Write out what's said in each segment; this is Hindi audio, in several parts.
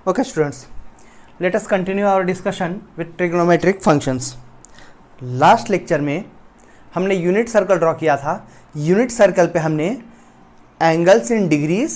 Okay students, let us continue our discussion with trigonometric functions. Last lecture में हमने यूनिट सर्कल ड्रॉ किया था. यूनिट सर्कल पे हमने angles in degrees,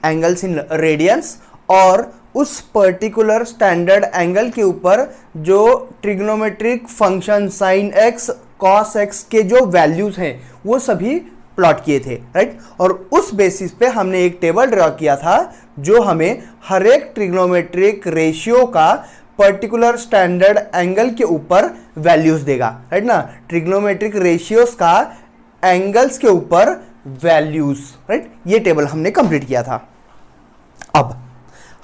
angles in radiance और उस पर्टिकुलर स्टैंडर्ड एंगल के ऊपर जो trigonometric function sine x cos x के जो वैल्यूज हैं वो सभी प्लॉट किए थे, राइट. और उस बेसिस पे हमने एक टेबल ड्रॉ किया था जो हमें हर एक ट्रिग्नोमेट्रिक रेशियो का पर्टिकुलर स्टैंडर्ड एंगल के ऊपर वैल्यूज देगा, राइट ना. ट्रिग्नोमेट्रिक रेशियोज का एंगल्स के ऊपर वैल्यूज, राइट. ये टेबल हमने कंप्लीट किया था. अब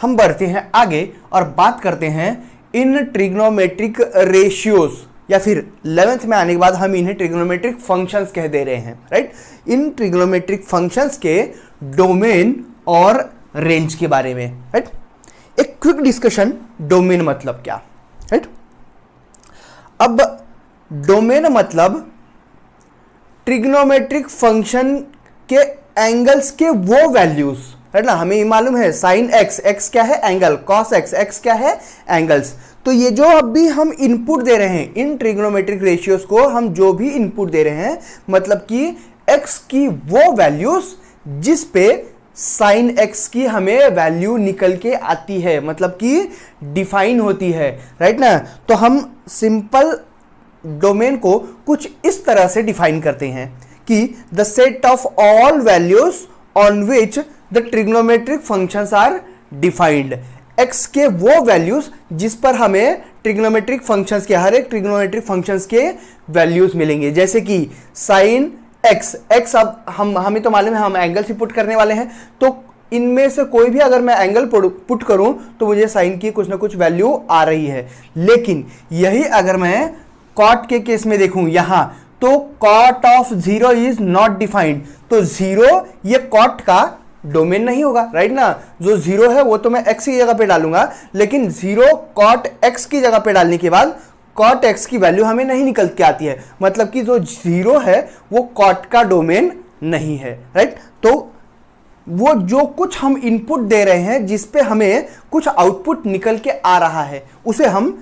हम बढ़ते हैं आगे और बात करते हैं इन ट्रिग्नोमेट्रिक रेशियोज, या फिर 11th में आने के बाद हम इन्हें ट्रिग्नोमेट्रिक फंक्शंस कह दे रहे हैं, राइट. इन ट्रिग्नोमेट्रिक फंक्शंस के डोमेन और रेंज के बारे में, राइट. एक क्विक डिस्कशन, डोमेन मतलब क्या, राइट. अब डोमेन मतलब ट्रिग्नोमेट्रिक फंक्शन के एंगल्स के वो वैल्यूज, राइट ना. हमें मालूम है साइन एक्स, एक्स क्या है एंगल, कॉस एक्स, एक्स क्या है एंगल्स. तो ये जो अभी हम इनपुट दे रहे हैं इन ट्रिग्नोमेट्रिक रेशियोज को, हम जो भी इनपुट दे रहे हैं मतलब कि एक्स की वो वैल्यूज जिस पे साइन एक्स की हमें वैल्यू निकल के आती है, मतलब कि डिफाइन होती है, राइट ना. तो हम सिंपल डोमेन को कुछ इस तरह से डिफाइन करते हैं कि the set of all values on which the trigonometric functions are defined. X के वो वैल्यूज जिस पर हमें ट्रिग्नोमेट्रिक फंक्शंस के, हर एक ट्रिग्नोमेट्रिक फंक्शंस के वैल्यूज मिलेंगे. जैसे कि साइन एक्स, एक्स अब हमें तो मालूम है हम एंगल से पुट करने वाले हैं, तो इनमें से कोई भी अगर मैं एंगल पुट करूं तो मुझे साइन की कुछ ना कुछ वैल्यू आ रही है. लेकिन यही अगर मैं कॉट के केस में देखूं यहां, तो cot of zero is not defined. तो जीरो ये कॉट का डोमेन नहीं होगा, राइट ना. जो जीरो है वो तो मैं एक्स की जगह पे डालूंगा, लेकिन जीरो कॉट एक्स की जगह पे डालने के बाद कॉट एक्स की वैल्यू हमें नहीं निकल के आती है. मतलब कि जो जीरो है वो कॉट का डोमेन नहीं है, राइट. तो वो जो कुछ हम इनपुट दे रहे हैं जिस पे हमें कुछ आउटपुट निकल के आ रहा है उसे हम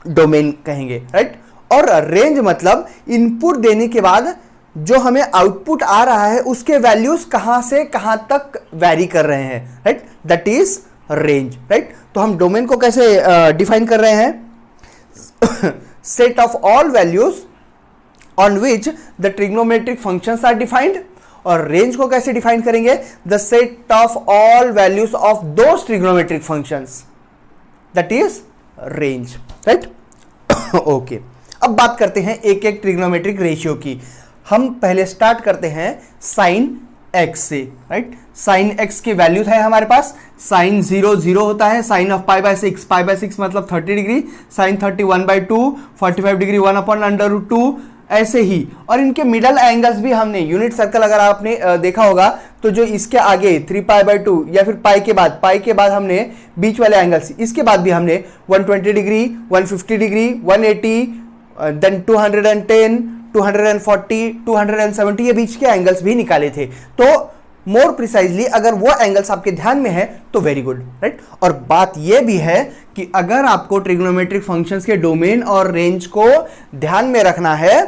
डोमेन कहेंगे, राइट. और रेंज मतलब इनपुट देने के बाद जो हमें आउटपुट आ रहा है उसके वैल्यूज कहां से कहां तक वैरी कर रहे हैं, right. That is range, right. तो हम डोमेन को कैसे डिफाइन कर रहे हैं? Set of all values on which the trigonometric functions are defined. और रेंज को कैसे डिफाइन करेंगे? The set of all values of those trigonometric functions, that is range, right. Okay, अब बात करते हैं एक एक ट्रिग्नोमेट्रिक रेशियो की. हम पहले स्टार्ट करते हैं साइन एक्स से, राइट. साइन एक्स की वैल्यूज है हमारे पास. साइन 0 0 होता है. Sine of pi by 6, pi by 6 मतलब 30 डिग्री. साइन 30 1/2, 45 डिग्री 1/√2, ऐसे ही. और इनके मिडल एंगल्स भी हमने यूनिट सर्कल अगर आपने देखा होगा तो जो इसके आगे 3π/2 या फिर पाई के बाद हमने बीच वाले एंगल्स, इसके बाद भी हमने 120 डिग्री, 150 डिग्री, 180, देन 210, 240, 270 ये बीच के एंगल्स भी निकाले थे. तो मोर प्रिसाइजली अगर वो एंगल्स आपके ध्यान में है तो वेरी गुड, राइट. और बात ये भी है कि अगर आपको ट्रिग्नोमेट्रिक फंक्शंस के डोमेन और रेंज को ध्यान में रखना है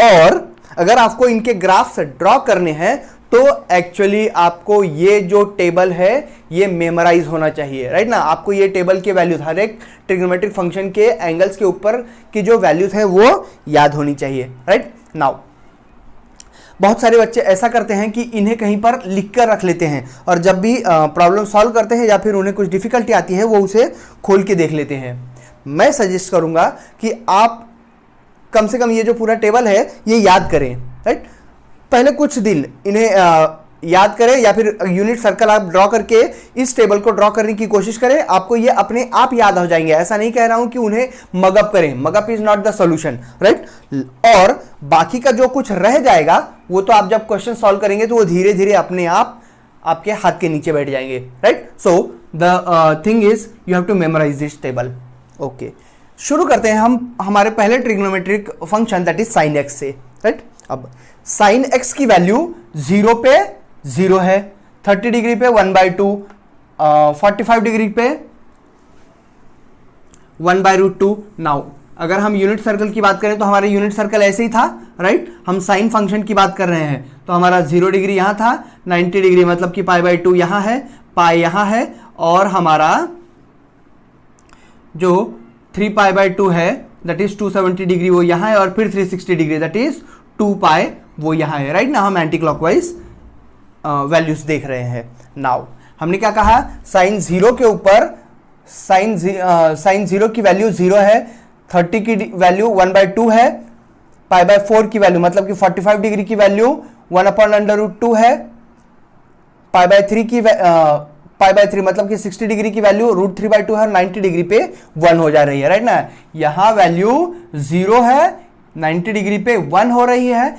और अगर आपको इनके ग्राफ्स ड्रॉ करने हैं तो एक्चुअली आपको ये जो टेबल है ये मेमोराइज होना चाहिए, राइट ना. आपको ये टेबल के वैल्यूज, हर एक ट्रिग्नोमेट्रिक फंक्शन के एंगल्स के ऊपर की जो वैल्यूज है वो याद होनी चाहिए, राइट. नाउ बहुत सारे बच्चे ऐसा करते हैं कि इन्हें कहीं पर लिख कर रख लेते हैं और जब भी प्रॉब्लम सॉल्व करते हैं या फिर उन्हें कुछ डिफिकल्टी आती है वो उसे खोल के देख लेते हैं. मैं सजेस्ट करूंगा कि आप कम से कम ये जो पूरा टेबल है ये याद करें, राइट. पहले कुछ दिन इन्हें याद करें या फिर यूनिट सर्कल आप ड्रॉ करके इस टेबल को ड्रॉ करने की कोशिश करें. आपको ये अपने आप याद हो जाएंगे. ऐसा नहीं कह रहा हूं कि उन्हें मगअप करें, mug up is not the solution, right. और बाकी का जो कुछ रह जाएगा वो तो आप जब क्वेश्चन सॉल्व करेंगे तो वो धीरे धीरे अपने आप आपके हाथ के नीचे बैठ जाएंगे, right. So the thing is you have to memorize this table. Okay, शुरू करते हैं हम हमारे पहले trigonometric function that is sine X से, राइट. अब साइन एक्स की वैल्यू 0 पे 0 है, 30 डिग्री पे 1/2, 45 डिग्री पे 1/√2। नाउ अगर हम यूनिट सर्कल की बात करें तो हमारा यूनिट सर्कल ऐसे ही था, राइट। हम साइन फंक्शन की बात कर रहे हैं तो हमारा 0 डिग्री यहाँ था, 90 डिग्री मतलब कि π/2 यहाँ है, पाई यहाँ है, और हमारा जो 3π/2 है दैट इज 270 डिग्री वो यहाँ है, और फिर 360 डिग्री दैट इज 2π वो यहाँ है, राइट ना। हम एंटी क्लॉकवाइज वैल्यूज देख रहे हैं। नाउ हमने क्या कहा, साइन 0 के ऊपर साइन 0 की वैल्यू 0 है, 30 की वैल्यू 1/2 है, π/4 की वैल्यू मतलब कि 45 डिग्री की वैल्यू 1/√2 है, π/3 मतलब कि 60 डिग्री की वैल्यू √3/2 है, और 90 डिग्री पे 1 हो जा रही है, राइट ना। यहां वैल्यू 0 है, 90 डिग्री पे 1 हो रही है,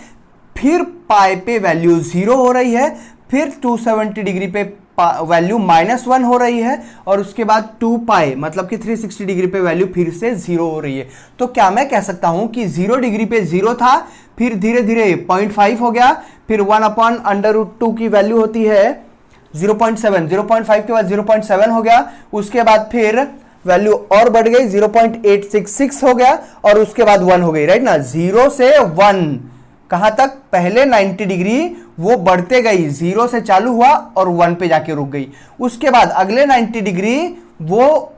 फिर पाई पे वैल्यू 0 हो रही है, फिर 270 डिग्री पे वैल्यू -1 हो रही है, और उसके बाद 2π मतलब कि 360 डिग्री पे वैल्यू फिर से 0 हो रही है। तो क्या मैं कह सकता हूं कि 0 डिग्री पे 0 था, फिर धीरे धीरे 0.5 हो गया, फिर 1/√2 की वैल्यू होती है 0.7, 0.5 के बाद 0.7 हो गया, उसके बाद फिर वैल्यू और बढ़ गई 0.866 हो गया, और उसके बाद 1 हो गई, राइट ना। 0 से 1 कहां तक, पहले 90 डिग्री वो बढ़ते गई, 0 से चालू हुआ और 1 पे जाके रुक गई, उसके बाद अगले 90 डिग्री वो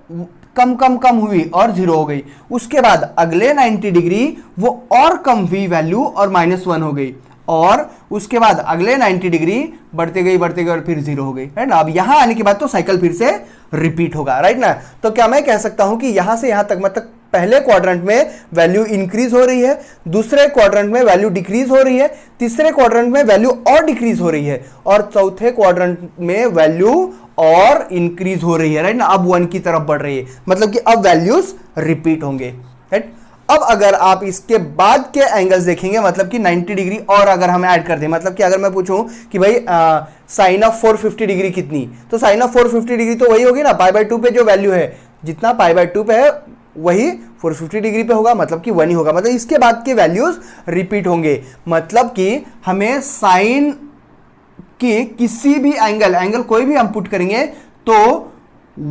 कम कम कम हुई और 0 हो गई, उसके बाद अगले 90 डिग्री वो और कम हुई वैल्यू और -1 हो गई, और उसके बाद अगले 90 डिग्री बढ़ते गई और फिर 0 हो गई, राइट ना। अब यहां आने के बाद तो साइकिल फिर से रिपीट होगा, राइट ना। तो क्या मैं कह सकता हूं कि यहां से यहां तक मतलब पहले क्वाड्रेंट में वैल्यू इंक्रीज हो रही है, दूसरे क्वाड्रेंट में वैल्यू डिक्रीज हो रही है, तीसरे क्वाड्रेंट में वैल्यू और डिक्रीज हो रही है, और चौथे क्वाड्रेंट में वैल्यू और इंक्रीज हो रही है, राइट ना। अब 1 की तरफ बढ़ रही है, मतलब कि अब वैल्यूज रिपीट होंगे, राइट। अब अगर आप इसके बाद के एंगल्स देखेंगे, मतलब कि 90 डिग्री और अगर हम ऐड कर दें, मतलब कि अगर मैं पूछूं कि भाई साइन ऑफ 450 डिग्री कितनी, तो साइन ऑफ 450 डिग्री तो वही होगी ना, π/2 पे जो वैल्यू है, जितना π/2 पे है वही 450 डिग्री पे होगा, मतलब कि 1 ही होगा, मतलब इसके बाद के वैल्यूज रिपीट होंगे। मतलब कि हमें साइन की किसी भी एंगल कोई भी हम पुट करेंगे तो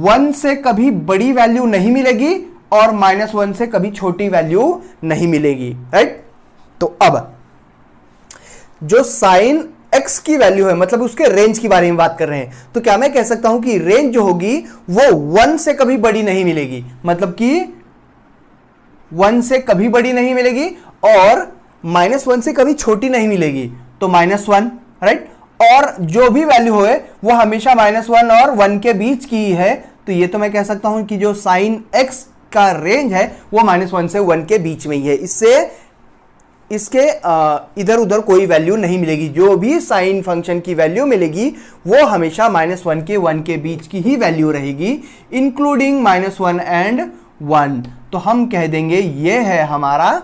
1 से कभी बड़ी वैल्यू नहीं मिलेगी और -1 से कभी छोटी वैल्यू नहीं मिलेगी, राइट। तो अब जो साइन x की वैल्यू है, मतलब उसके रेंज की बारे में बात कर रहे हैं, तो क्या मैं कह सकता हूं कि रेंज जो होगी वो 1 से कभी बड़ी नहीं मिलेगी, मतलब कि 1 से कभी बड़ी नहीं मिलेगी और -1 से कभी छोटी नहीं मिलेगी, तो -1, राइट। और जो भी वैल्यू हो वो हमेशा -1 और 1 के बीच की ही है, तो ये तो मैं कह सकता हूं कि जो साइन x का रेंज है वो -1 से 1 के बीच में ही है, इसके इधर उधर कोई वैल्यू नहीं मिलेगी। जो भी साइन फंक्शन की वैल्यू मिलेगी वो हमेशा -1 के 1 के बीच की ही वैल्यू रहेगी, इंक्लूडिंग -1 एंड 1। तो हम कह देंगे ये है हमारा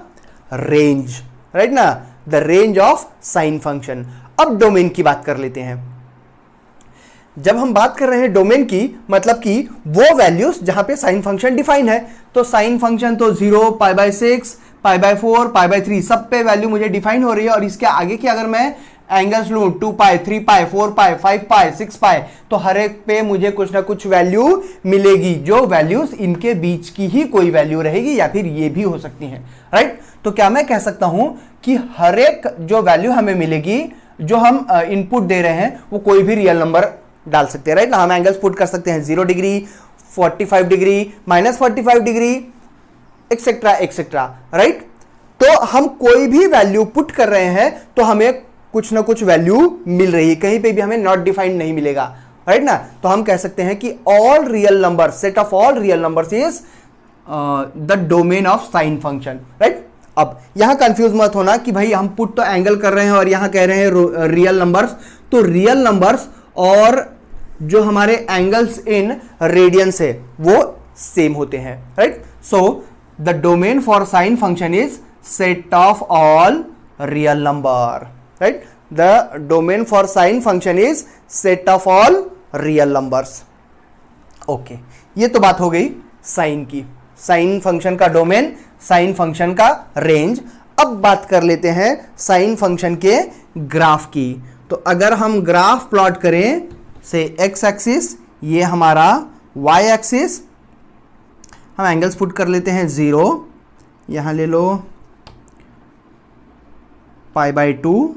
रेंज, राइट ना, the range of sine function. अब डोमेन की बात कर लेते हैं। जब हम बात कर रहे हैं डोमेन की, मतलब कि वो वैल्यूज जहां पे साइन फंक्शन डिफाइन है, तो साइन फंक्शन तो 0, π/6, π/4, π/3 सब पे वैल्यू मुझे डिफाइन हो रही है, और इसके आगे की अगर मैं एंगल्स लूं 2π, 3π, 4π, 5π, 6π, तो हर एक पे मुझे कुछ ना कुछ वैल्यू मिलेगी, जो वैल्यूज इनके बीच की ही कोई वैल्यू रहेगी, या फिर ये भी हो सकती हैं, राइट। तो क्या मैं कह सकता हूं कि हर एक जो वैल्यू हमें मिलेगी, जो हम इनपुट दे रहे हैं, वो कोई भी रियल नंबर डाल सकते हैं, राइट ना। हम एंगल्स पुट कर सकते हैं 0 degree, 45 degree, -45 degree, etcetera etcetera, right. तो हम कोई भी वैल्यू पुट कर रहे हैं तो हमें कुछ ना कुछ वैल्यू मिल रही है, कहीं पे भी हमें नॉट डिफाइंड नहीं मिलेगा, राइट ना। तो हम कह सकते हैं कि all real number, set of all real numbers is the domain of sine function, right. अब यहां कंफ्यूज मत होना कि भाई हम पुट तो एंगल कर रहे हैं और यहां कह रहे हैं रियल नंबर्स, तो रियल नंबर्स और जो हमारे एंगल्स इन रेडियंस है वो सेम होते हैं, right. So the domain for sign function is set of all real number, right. The domain for sign function is set of all real numbers. Okay, ये तो बात हो गई साइन की, साइन फंक्शन का डोमेन, साइन फंक्शन का रेंज। अब बात कर लेते हैं साइन फंक्शन के ग्राफ की। तो अगर हम ग्राफ प्लॉट करें से एक्स एक्सिस, ये हमारा y एक्सिस, हम एंगल्स पुट कर लेते हैं 0, यहाँ ले लो π/2,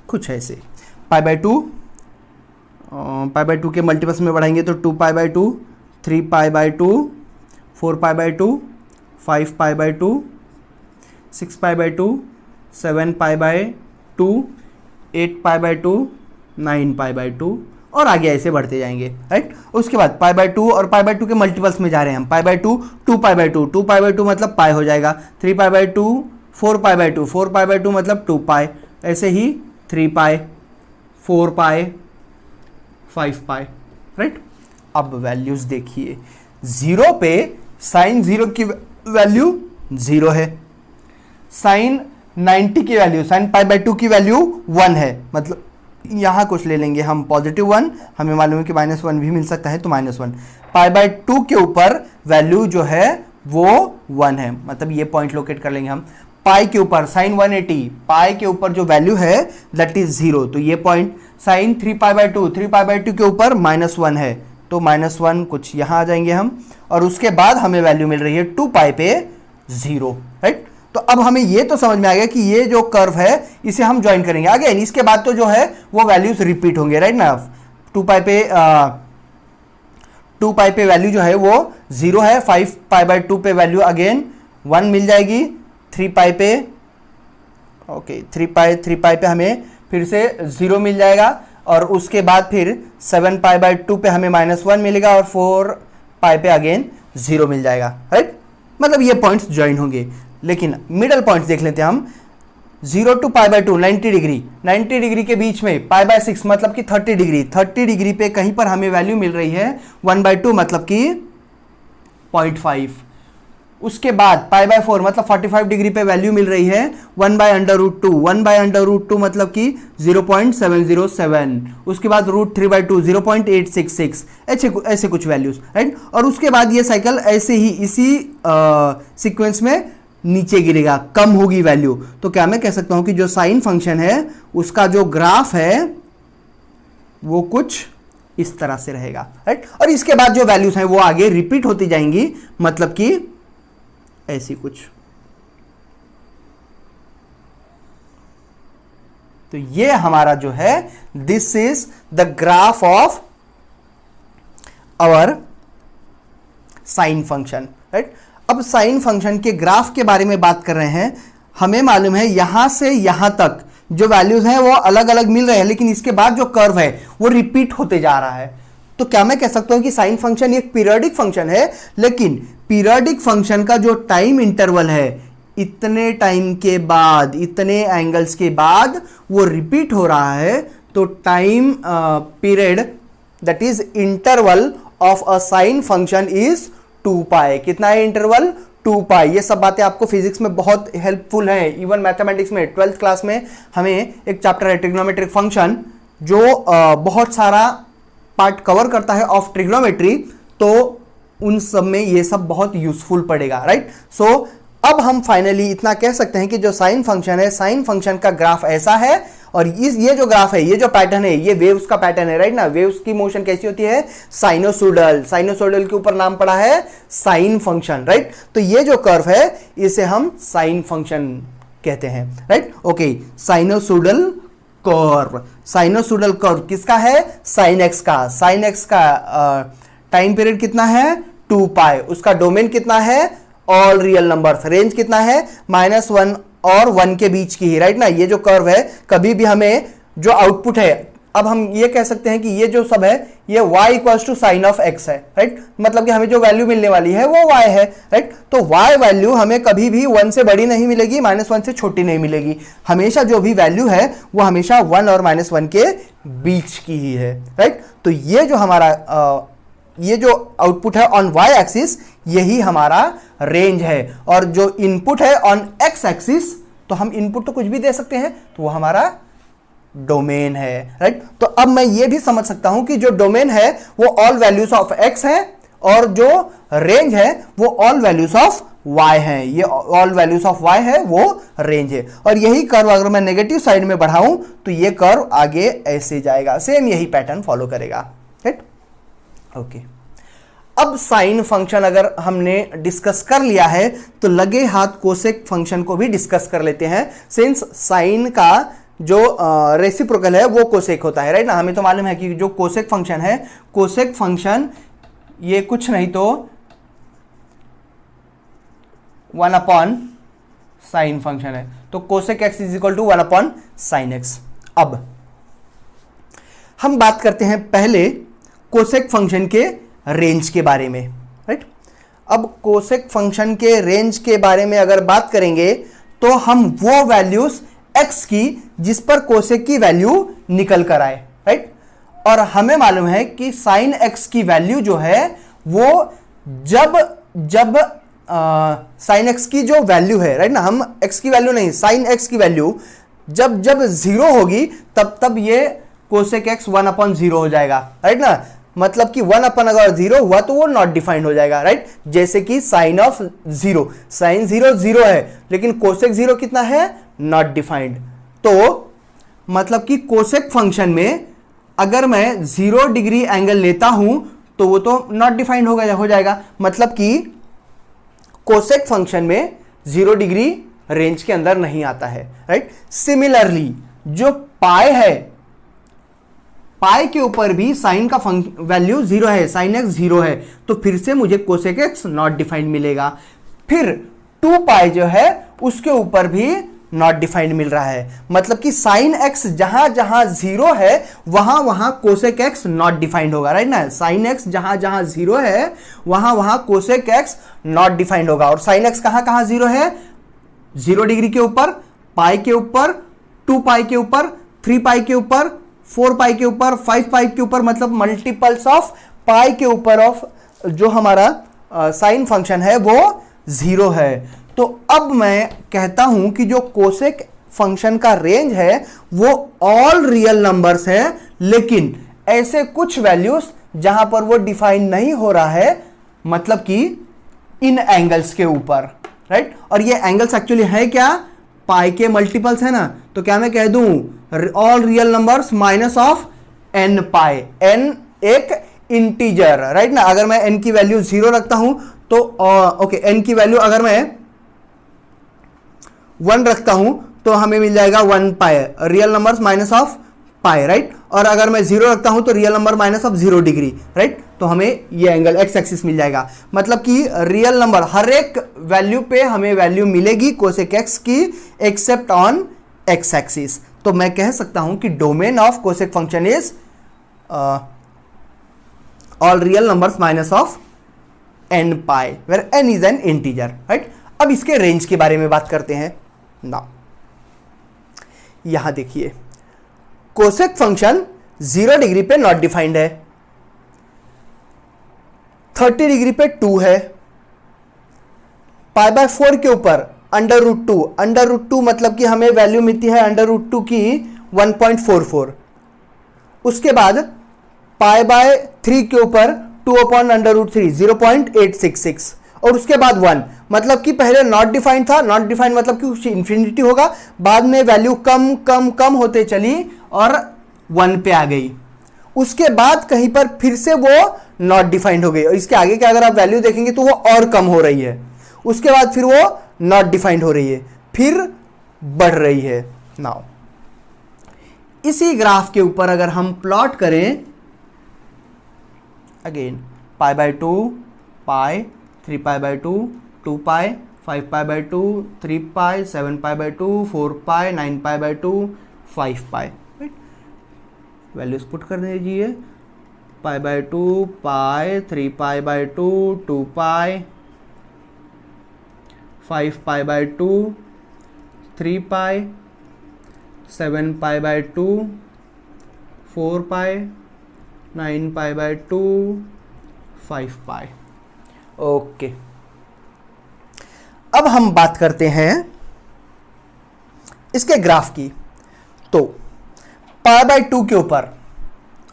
कुछ ऐसे π/2 के मल्टीपल्स में बढ़ाएंगे तो 2π/2, 3π/2, 4π/2, 5π/2, 6π/2, 7π/2, 8π/2, 9π/2 और आगे ऐसे बढ़ते जाएंगे, राइट। उसके बाद π/2 और π/2 के मल्टीपल्स में जा रहे हैं हम, π/2, 2π/2, 2π/2 मतलब पाई हो जाएगा, 3π/2, 4π/2, 4π/2 मतलब 2π, ऐसे ही 3π, 4π, 5π, राइट। अब वैल्यूज देखिए, 0 पे साइन 0 की वैल्यू 0 है, साइन 90 की वैल्यू, साइन π/2 की वैल्यू 1 है, मतलब यहां कुछ ले लेंगे हम +1, हमें मालूम है कि -1 भी मिल सकता है तो -1, π/2 के ऊपर वैल्यू जो है वो 1 है, मतलब ये पॉइंट लोकेट कर लेंगे हम। पाई के ऊपर साइन 180, पाई के ऊपर जो वैल्यू है दैट इज 0, तो ये पॉइंट। साइन 3π/2, 3π/2 के ऊपर -1 है तो -1 कुछ यहां आ जाएंगे हम, और उसके बाद हमें वैल्यू मिल रही है 2π पे 0, राइट। तो अब हमें ये तो समझ में आ गया कि ये जो कर्व है इसे हम ज्वाइन करेंगे। अगेन इसके बाद तो जो है वो वैल्यूज रिपीट होंगे, राइट ना। 2π पे वैल्यू जो है वो 0 है, 5π/2 पे वैल्यू अगेन 1 मिल जाएगी, 3π पे, ओके 3π पे हमें फिर से 0 मिल जाएगा, और उसके बाद फिर 7π/2 पे हमें -1 मिलेगा, और 4π पे अगेन 0 मिल जाएगा, राइट। मतलब ये पॉइंट्स ज्वाइन होंगे। लेकिन मिडल पॉइंट्स देख लेते हैं हम, 0 to π/2 90 डिग्री, 90 डिग्री के बीच में π/6 मतलब कि 30 डिग्री, 30 डिग्री पे कहीं पर हमें वैल्यू मिल रही है 1/2 मतलब कि 0.5। उसके बाद π/4 मतलब 45 डिग्री पे वैल्यू मिल रही है 1/√2, 1/√2 मतलब कि 0.707, उसके बाद √3/2 0.866, ऐसे कुछ वैल्यूज, राइट। और उसके बाद ये साइकिल ऐसे ही इसी सीक्वेंस में नीचे गिरेगा, कम होगी वैल्यू। तो क्या मैं कह सकता हूं कि जो साइन फंक्शन है उसका जो ग्राफ है वो कुछ इस तरह से रहेगा, राइट। और इसके बाद जो वैल्यूज हैं वो आगे रिपीट होती जाएंगी, मतलब कि ऐसी कुछ। तो ये हमारा जो है this is the graph of our sine function, right. अब साइन फंक्शन के ग्राफ के बारे में बात कर रहे हैं। हमें मालूम है यहां से यहां तक जो वैल्यूज हैं वो अलग अलग मिल रहे हैं, लेकिन इसके बाद जो कर्व है वो रिपीट होते जा रहा है। तो क्या मैं कह सकता हूं कि साइन फंक्शन एक पीरियोडिक फंक्शन है, लेकिन पीरियोडिक फंक्शन का जो टाइम इंटरवल है इतने टाइम के बाद, इतने एंगल्स के बाद वो रिपीट हो रहा है। तो time period that is interval of a sine function is 2π। कितना है इंटरवल? 2π। ये सब बातें आपको फिजिक्स में बहुत हेल्पफुल है। इवन मैथमेटिक्स में 12th क्लास में हमें एक चैप्टर है ट्रिग्नोमेट्रिक फंक्शन, जो बहुत सारा पार्ट कवर करता है ऑफ ट्रिग्नोमेट्री, तो उन सब में ये सब बहुत यूजफुल पड़ेगा, राइट। सो अब हम फाइनली इतना कह सकते हैं कि जो साइन फंक्शन है, साइन फंक्शन का ग्राफ ऐसा है, और ये जो ग्राफ है, ये जो पैटर्न है, ये वेव्स का पैटर्न है, राइट ना। वेव्स की मोशन कैसी होती है? साइनोसोडल। साइनोसोडल के ऊपर नाम पड़ा है साइन फंक्शन, राइट। तो ये जो कर्व है इसे हम साइन फंक्शन कहते हैं, right. Okay, sinusoidal curve. Sinusoidal curve किसका है? साइन एक्स का। साइन एक्स का टाइम पीरियड कितना है? 2π। उसका डोमेन कितना है? All real numbers. रेंज कितना है? -1 और 1 के बीच की ही, राइट ना। ये जो कर्व है, कभी भी हमें जो आउटपुट है, अब हम ये कह सकते हैं कि ये जो सब है ये y = साइन ऑफ x है, राइट। मतलब कि हमें जो वैल्यू मिलने वाली है वो y है, राइट। तो y वैल्यू हमें कभी भी 1 से बड़ी नहीं मिलेगी, -1 से छोटी नहीं मिलेगी। हमेशा जो भी वैल्यू है वो हमेशा 1 और -1 के बीच की ही है, राइट। तो ये जो हमारा ये जो आउटपुट है ऑन y एक्सिस, यही हमारा रेंज है। और जो इनपुट है ऑन x एक्सिस, तो हम इनपुट तो कुछ भी दे सकते हैं, तो वो हमारा डोमेन है, राइट। तो अब मैं ये भी समझ सकता हूं कि जो डोमेन है वो ऑल वैल्यूज ऑफ x है, और जो रेंज है वो ऑल वैल्यूज ऑफ y है, ये ऑल वैल्यूज ऑफ y है, वो रेंज है। और यही कर्व अगर मैं नेगेटिव साइड में बढ़ाऊं तो ये कर्व आगे ऐसे जाएगा, सेम यही पैटर्न फॉलो करेगा, राइट। ओके, अब साइन फंक्शन अगर हमने डिस्कस कर लिया है तो लगे हाथ कोसेक फंक्शन को भी डिस्कस कर लेते हैं, सिंस साइन का जो रेसिप्रोकल है वो कोसेक होता है, राइट ना। हमें तो मालूम है कि जो कोसेक फंक्शन है, कोसेक फंक्शन ये कुछ नहीं तो 1 अपॉन साइन फंक्शन है, तो cosec X is equal to 1 upon sine X. अब हम बात करते हैं पहले कोसेक फंक्शन के रेंज के बारे में, राइट। अब कोसेक फंक्शन के रेंज के बारे में अगर बात करेंगे तो हम वो वैल्यूज x की जिस पर कोसेक की वैल्यू निकल कर आए, राइट। और हमें मालूम है कि साइन x की वैल्यू जो है वो जब साइन x की जो वैल्यू है, राइट ना, हम x की वैल्यू नहीं, साइन x की वैल्यू जब 0 होगी तब ये कोसेक x 1 अपॉन 0 हो जाएगा, राइट ना। मतलब कि 1 अपन अगर 0 हुआ तो वो नॉट डिफाइंड हो जाएगा, राइट। जैसे कि साइन ऑफ 0, साइन 0 0 है लेकिन कोसेक 0 कितना है, नॉट डिफाइंड। तो मतलब कि कोसेक फंक्शन में अगर मैं 0 डिग्री एंगल लेता हूं तो वो तो नॉट डिफाइंड हो जाएगा। मतलब कि कोसेक फंक्शन में 0 डिग्री रेंज के अंदर नहीं आता है, राइट। सिमिलरली जो पाई है, पाई के ऊपर भी साइन का वैल्यू 0 है, साइन एक्स 0 है, तो फिर से मुझे कोसेक एक्स नॉट डिफाइंड मिलेगा। फिर 2 पाई जो है उसके ऊपर भी नॉट डिफाइंड मिल रहा है। मतलब कि साइन एक्स जहां जहां 0 है वहां वहां कोसेक एक्स नॉट डिफाइंड होगा, राइट ना। साइन एक्स जहां जहां 0 है वहां वहां कोसेक एक्स नॉट डिफाइंड होगा। और साइन एक्स कहां कहां 0 है, 0 डिग्री के ऊपर, पाई के ऊपर, 2 पाई के ऊपर, 3 पाई के ऊपर, 4 पाई के ऊपर, 5 पाई के ऊपर, मतलब मल्टीपल्स ऑफ पाई के ऊपर ऑफ जो हमारा साइन फंक्शन है वो 0 है। तो अब मैं कहता हूं कि जो कोसेक फंक्शन का रेंज है वो ऑल रियल नंबर्स है, लेकिन ऐसे कुछ वैल्यूज जहां पर वो डिफाइन नहीं हो रहा है, मतलब कि इन एंगल्स के ऊपर, राइट। और ये एंगल्स एक्चुअली है क्या, पाई के मल्टीपल्स है ना। तो क्या मैं कह दूं all real numbers minus of n pi, n एक इंटीजर, राइट ना। अगर मैं n की वैल्यू 0 रखता हूं तो ओके, n की वैल्यू अगर मैं 1 रखता हूं तो हमें मिल जाएगा 1 pi, real numbers minus of pi, right. और अगर मैं 0 रखता हूं तो real number minus of 0 degree, right. तो हमें ये एंगल एक्स एक्सिस मिल जाएगा। मतलब कि रियल नंबर हर एक वैल्यू पे हमें वैल्यू मिलेगी कोसेक एक्स की एक्सेप्ट ऑन एक्स एक्सिस। तो मैं कह सकता हूं कि domain of cosec function is all real numbers minus of n pi, where n is an integer, right. अब इसके रेंज के बारे में बात करते हैं ना। यहां देखिए कोसेक फंक्शन 0 डिग्री पे नॉट डिफाइंड है, 30 डिग्री पे 2 है, पाई बाय 4 के ऊपर √2, √2 मतलब कि हमें वैल्यू मिलती है √2 की 1.44। उसके बाद पाई बाय 3 के ऊपर 2 अपॉन √3 0.866, और उसके बाद 1, मतलब कि पहले नॉट डिफाइंड था, नॉट डिफाइंड मतलब कि कुछ इंफिनिटी होगा, बाद में वैल्यू कम कम कम होते चली और 1 पे आ गई। उसके बाद कहीं पर फिर से वो नॉट डिफाइंड हो गई, और इसके आगे के अगर आप वैल्यू देखेंगे तो वो और कम हो रही है। उसके बाद फिर वो नॉट डिफाइंड हो रही है, फिर बढ़ रही है। नाउ इसी ग्राफ के ऊपर अगर हम प्लॉट करें, again pi by 2, pi, 3 pi by 2, 2 pi, 5 pi by 2, 3 pi, 7 pi by 2, 4 pi, 9 pi by 2, 5 pi, right. Values put कर दीजिए, pi by 2, pi, 3 pi by 2, 2 pi, 5 pi by 2, 3 pi, 7 pi by 2, 4 pi, 9 pi by 2, 5 pi. Okay, अब हम बात करते हैं इसके ग्राफ की। तो पाई बाय 2 के ऊपर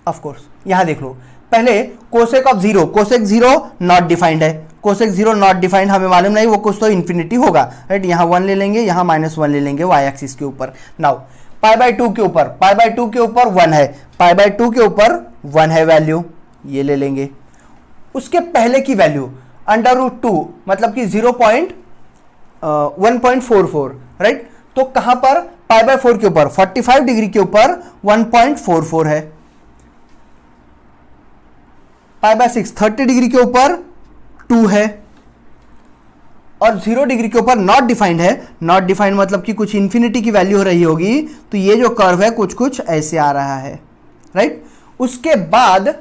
ऑफ कोर्स यहां देख लो, पहले cosec of 0, cosec 0 not defined है, कोसेक 0 नॉट डिफाइंड, हमें मालूम नहीं, वो कुछ तो इन्फिनिटी होगा, राइट। यहाँ 1 ले लेंगे, यहाँ -1 ले लेंगे y एक्सिस के ऊपर। नाउ π/2 के ऊपर, π/2 के ऊपर 1 है, π/2 के ऊपर 1 है वैल्यू, ये ले लेंगे। उसके पहले की वैल्यू √2 मतलब कि 1.44, राइट। तो कहां पर, π/4 के ऊपर 45 डिग्री के ऊपर 1.44 है, π/6 30 डिग्री के ऊपर 2 है, और 0 डिग्री के ऊपर नॉट डिफाइंड है। नॉट डिफाइंड मतलब कि कुछ इंफिनिटी की वैल्यू हो रही होगी, तो ये जो कर्व है कुछ कुछ ऐसे आ रहा है, राइट। उसके बाद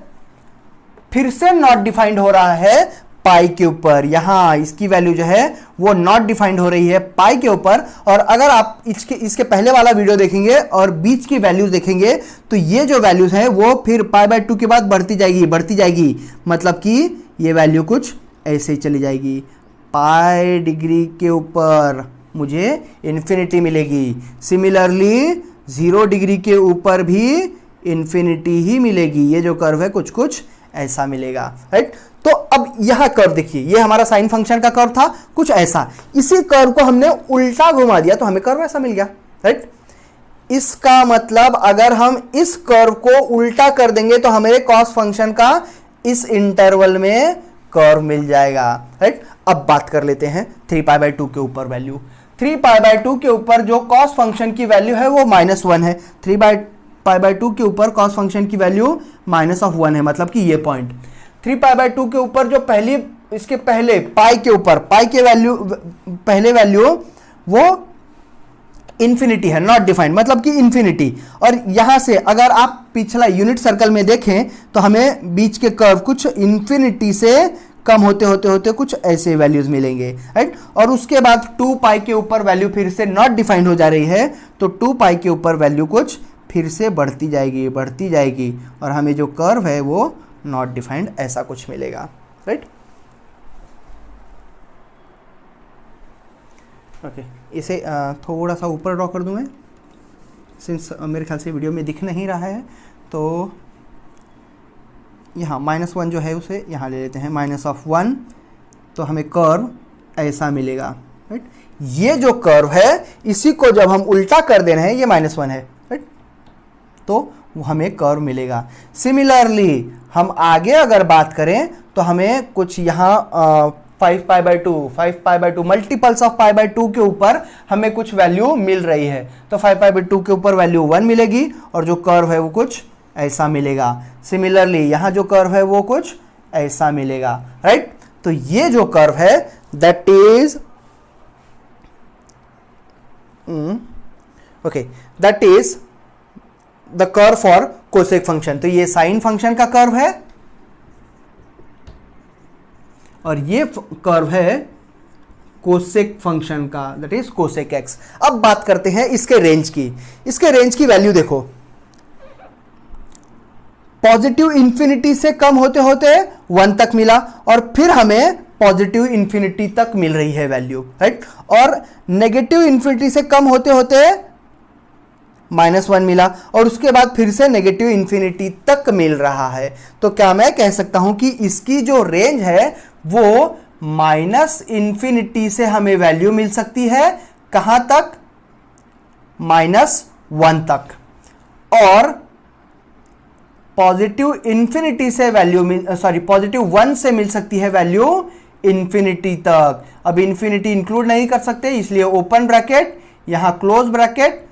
फिर से नॉट डिफाइंड हो रहा है पाई के ऊपर, यहां इसकी वैल्यू जो है वो नॉट डिफाइंड हो रही है पाई के ऊपर। और अगर आप इसके पहले वाला वीडियो देखेंगे और बीच की वैल्यूज देखेंगे, तो ये जो वैल्यूज हैं वो फिर π/2 के बाद बढ़ती जाएगी, मतलब कि ये वैल्यू कुछ ऐसे ही चली जाएगी। पाई डिग्री के ऊपर मुझे इन्फिनिटी मिलेगी, सिमिलरली 0 डिग्री के ऊपर भी इन्फिनिटी ही मिलेगी। ये जो कर्व है कुछ कुछ ऐसा मिलेगा, राइट। तो अब यह कर्व देखिए, ये हमारा साइन फंक्शन का कर्व था कुछ ऐसा, इसी कर्व को हमने उल्टा घुमा दिया तो हमें कर्व ऐसा मिल गया, राइट। इसका मतलब अगर हम इस कर्व को उल्टा कर देंगे तो हमें कॉस फंक्शन का इस इंटरवल में कर्व मिल जाएगा, राइट। अब बात कर लेते हैं 3π/2 के ऊपर वैल्यू। 3π/2 के ऊपर जो कॉस फंक्शन की वैल्यू है वो -1 है। 3π/2 के ऊपर कॉस फंक्शन की वैल्यू -1 है, मतलब कि ये पॉइंट। 3π/2 के ऊपर जो पहली, इसके पहले पाई के ऊपर, पाई के वैल्यू, पहले वैल्यू वो इंफिनिटी है, नॉट डिफाइंड मतलब कि इंफिनिटी। और यहां से अगर आप पिछला यूनिट सर्कल में देखें तो हमें बीच के कर्व कुछ इंफिनिटी से कम होते होते होते कुछ ऐसे वैल्यूज मिलेंगे, राइट। और उसके बाद 2π के ऊपर वैल्यू फिर से नॉट डिफाइंड हो जा रही है, तो 2π के ऊपर वैल्यू कुछ फिर से बढ़ती जाएगी और हमें जो कर्व है वो नॉट डिफाइंड ऐसा कुछ मिलेगा, राइट। ओके, इसे थोड़ा सा ऊपर ड्रॉ कर दूं मैं, सिंस मेरे ख्याल से वीडियो में दिख नहीं रहा है। तो यहाँ -1 जो है उसे यहाँ ले लेते हैं, -1, तो हमें कर्व ऐसा मिलेगा, राइट। ये जो कर्व है इसी को जब हम उल्टा कर दे रहे हैं, ये -1 है, राइट, तो हमें कर्व मिलेगा। सिमिलरली हम आगे अगर बात करें तो हमें कुछ यहाँ 5π/2 मल्टीपल्स ऑफ π/2 के ऊपर हमें कुछ वैल्यू मिल रही है, तो 5π/2 के ऊपर वैल्यू 1 मिलेगी और जो कर्व है वो कुछ ऐसा मिलेगा। सिमिलरली यहाँ जो कर्व है वो कुछ ऐसा मिलेगा, राइट। तो ये जो कर्व है that is the curve for cosec function. तो ये साइन फंक्शन का कर्व है और ये कर्व है कोसेक फंक्शन का, दैट इज कोसेक एक्स। अब बात करते हैं इसके रेंज की। इसके रेंज की वैल्यू देखो, पॉजिटिव इंफिनिटी से कम होते होते 1 तक मिला और फिर हमें पॉजिटिव इंफिनिटी तक मिल रही है वैल्यू, राइट। और नेगेटिव इंफिनिटी से कम होते होते -1 मिला और उसके बाद फिर से नेगेटिव इंफिनिटी तक मिल रहा है। तो क्या मैं कह सकता हूं कि इसकी जो रेंज है वो -इंफिनिटी से हमें वैल्यू मिल सकती है, कहां तक, -1 तक, और पॉजिटिव इंफिनिटी से वैल्यू पॉजिटिव 1 से मिल सकती है वैल्यू इंफिनिटी तक। अब इंफिनिटी इंक्लूड नहीं कर सकते, इसलिए ओपन ब्रैकेट, यहां क्लोज ब्रैकेट,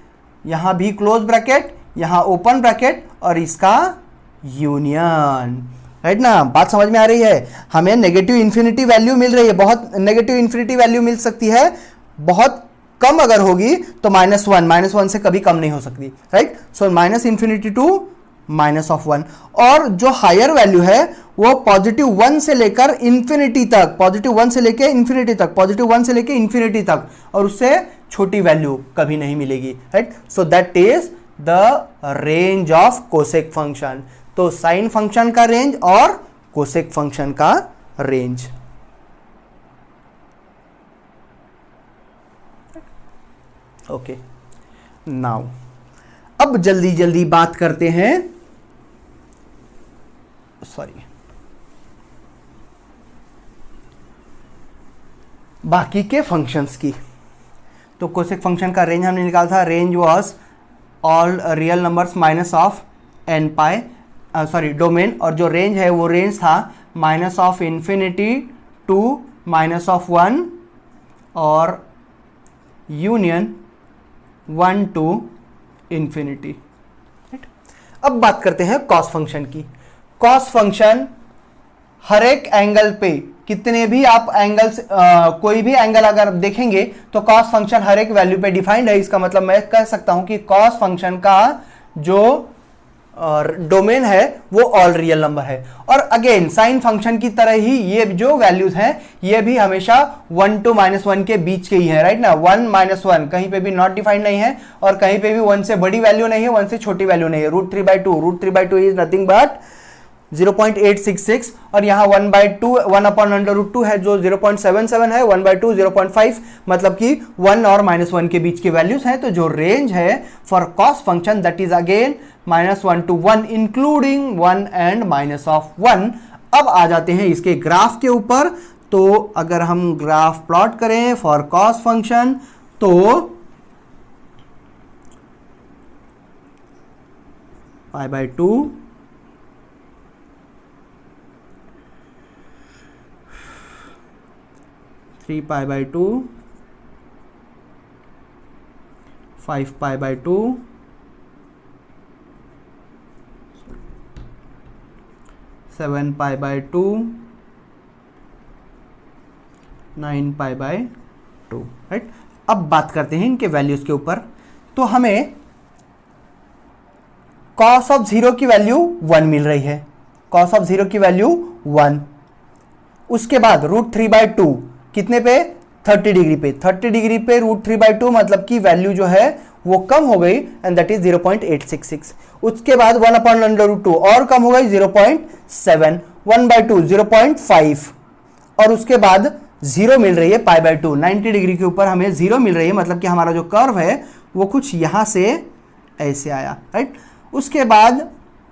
यहां भी क्लोज ब्रैकेट, यहां ओपन ब्रैकेट और इसका यूनियन, राइट ना। बात समझ में आ रही है। हमें नेगेटिव इंफिनिटी वैल्यू मिल रही है, बहुत नेगेटिव इंफिनिटी वैल्यू मिल सकती है, बहुत कम अगर होगी तो -1 से कभी कम नहीं हो सकती, राइट। सो -इंफिनिटी टू -1, और जो हायर वैल्यू है वो पॉजिटिव 1 से लेकर इंफिनिटी तक, पॉजिटिव 1 से लेकर इंफिनिटी तक, पॉजिटिव 1 से लेकर इंफिनिटी तक, और उससे छोटी वैल्यू कभी नहीं मिलेगी, right. So that is the range of cosec function. तो साइन फंक्शन का रेंज और कोसेक फंक्शन का रेंज। ओके, नाउ अब जल्दी जल्दी बात करते हैं, बाकी के फंक्शंस की। तो कोसेक फंक्शन का रेंज हमने निकाला था, range was all real numbers minus of n pi, domain, और जो रेंज है वो रेंज था minus of infinity to minus of 1 और यूनियन 1 टू इन्फिनिटी। अब बात करते हैं कॉस फंक्शन की। कॉस फंक्शन हर एक एंगल पे, कितने भी आप एंगल्स, कोई भी एंगल अगर देखेंगे तो कॉस फंक्शन हर एक वैल्यू पे डिफाइंड है। इसका मतलब मैं कह सकता हूं कि कॉस फंक्शन का जो डोमेन है वो ऑल रियल नंबर है। और अगेन साइन फंक्शन की तरह ही ये जो वैल्यूज हैं ये भी हमेशा 1 to -1 के बीच के ही है, राइट ना। 1 - 1 कहीं पे भी नॉट डिफाइंड नहीं है और कहीं पे भी 1 से बड़ी वैल्यू नहीं है, 1 से छोटी वैल्यू नहीं है। √3/2 इज नथिंग बट 0.866 और यहाँ 1/2 1/√2 है जो 0.77 है, 1/2 0.5, मतलब कि 1 और -1 के बीच के वैल्यूज हैं। तो जो रेंज है for cos function that is again -1 to 1 including 1 and -1। अब आ जाते हैं इसके ग्राफ के ऊपर। तो अगर हम ग्राफ प्लॉट करें फॉर कॉस फंक्शन तो π/2 3π/2 5π/2 7π/2 9π/2, राइट। अब बात करते हैं इनके वैल्यूज के ऊपर। तो हमें cos ऑफ 0 की वैल्यू 1 मिल रही है, cos ऑफ 0 की वैल्यू 1। उसके बाद √3/2 कितने पे, 30 डिग्री पे, 30 डिग्री पे √3/2 मतलब कि वैल्यू जो है वो कम हो गई एंड दैट इज 0.866। उसके बाद 1/√2 और कम हो गई 0.7, 1/2 0.5 और उसके बाद 0 मिल रही है π/2। 90 डिग्री के ऊपर हमें 0 मिल रही है, मतलब कि हमारा जो कर्व है वो कुछ यहां से ऐसे आया, राइट। उसके बाद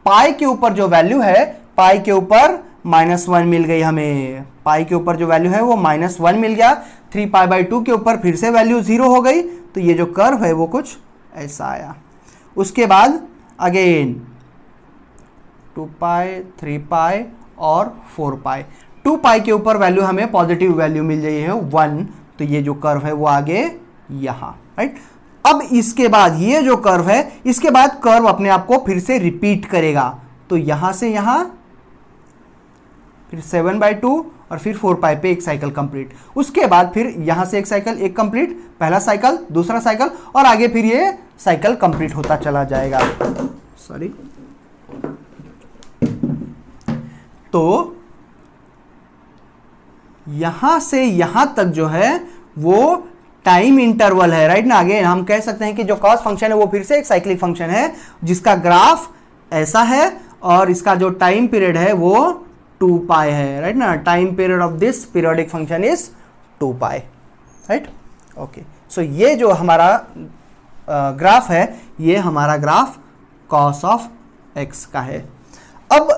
पाई के ऊपर जो वैल्यू है, पाई के ऊपर -1 मिल गई हमें, पाई के ऊपर जो वैल्यू है वो -1 मिल गया। 3π/2 के ऊपर फिर से वैल्यू 0 हो गई, तो ये जो कर्व है वो कुछ ऐसा आया। उसके बाद अगेन 2π 3π और 4π, 2π के ऊपर वैल्यू हमें पॉजिटिव वैल्यू मिल गई है 1, तो ये जो कर्व है वो आगे यहां, राइट। अब इसके बाद ये जो कर्व है, इसके बाद कर्व अपने आप को फिर से रिपीट करेगा। तो यहां से यहां फिर 7/2 और फिर 4π पे एक साइकिल कंप्लीट। उसके बाद फिर यहां से एक साइकिल एक कंप्लीट, पहला साइकिल दूसरा साइकिल और आगे फिर ये साइकिल कंप्लीट होता चला जाएगा। सॉरी, तो यहां से यहां तक जो है वो टाइम इंटरवल है, राइट ना। आगे हम कह सकते हैं कि जो कॉस फंक्शन है वो फिर से एक साइक्लिक फंक्शन है जिसका ग्राफ ऐसा है और इसका जो टाइम पीरियड है वो 2π है, राइट ना। Time period of this periodic function is 2π, right. Okay, so ये जो हमारा ग्राफ है ये हमारा ग्राफ कॉस ऑफ x का है। अब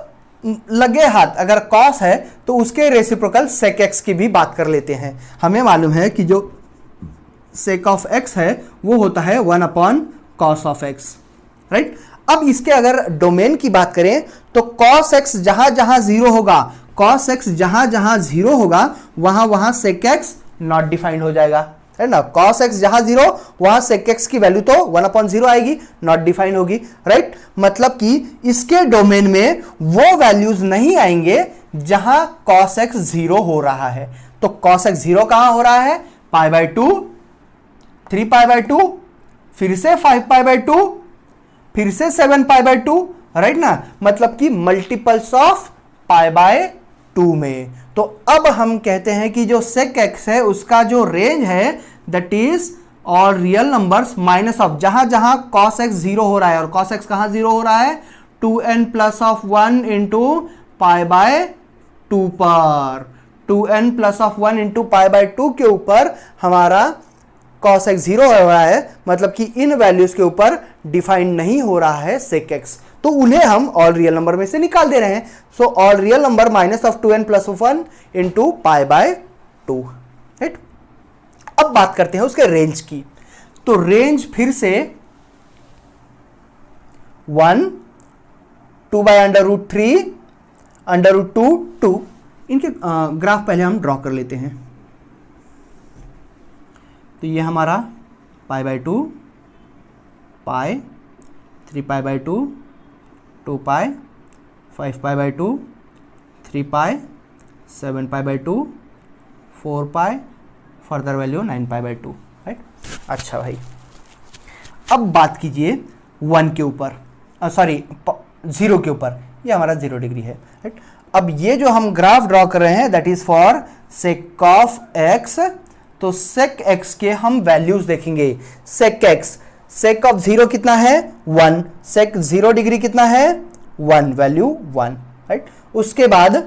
लगे हाथ अगर कॉस है तो उसके रेसिप्रोकल सेक x की भी बात कर लेते हैं। हमें मालूम है कि जो सेक ऑफ x है वो होता है 1/cos ऑफ x, राइट। अब इसके अगर डोमेन की बात करें तो cos x जहां जहां 0 होगा, cos x जहां जहां 0 होगा वहां वहां sec x नॉट डिफाइंड हो जाएगा, है ना। cos x जहां 0 वहां sec x की वैल्यू तो 1/0 आएगी, नॉट डिफाइंड होगी, राइट। मतलब कि इसके डोमेन में वो वैल्यूज नहीं आएंगे जहां cos x 0 हो रहा है। तो cos x 0 कहां हो रहा है, π/2, 3π/2, फिर से 5π/2, फिर से 7π/2, राइट ना। मतलब कि मल्टीपल्स ऑफ π/2 में। तो अब हम कहते हैं कि जो sec x है उसका जो रेंज है that is all real numbers minus of जहां जहां cos x 0 हो रहा है, और cos x कहां 0 हो रहा है, 2n+1 इंटू π/2 पर, 2n+1 इंटू π/2 के ऊपर हमारा cos x 0 हो रहा है, मतलब कि इन वैल्यूज के ऊपर डिफाइन नहीं हो रहा है sec x, तो उन्हें हम ऑल रियल नंबर में से निकाल दे रहे हैं। So all real number -2n+1 into π/2, right. अब बात करते हैं उसके रेंज की। तो रेंज फिर से 1, 2/√3, √2, 2। इनके ग्राफ पहले हम ड्रॉ कर लेते हैं। तो ये हमारा π/2, पाई, 3π/2, 2π, 5π/2, 3π, 7π/2, 4π, फर्दर वैल्यू 9π/2, राइट। अच्छा भाई, अब बात कीजिए 1 के ऊपर, सॉरी 0 के ऊपर। ये हमारा 0 डिग्री है, राइट। अब ये जो हम ग्राफ ड्रॉ कर रहे हैं that is for sake of x. तो सेक एक्स के हम वैल्यूज देखेंगे। सेक एक्स, सेक ऑफ 0 कितना है 1, सेक 0 डिग्री कितना है 1, वैल्यू 1, राइट। उसके बाद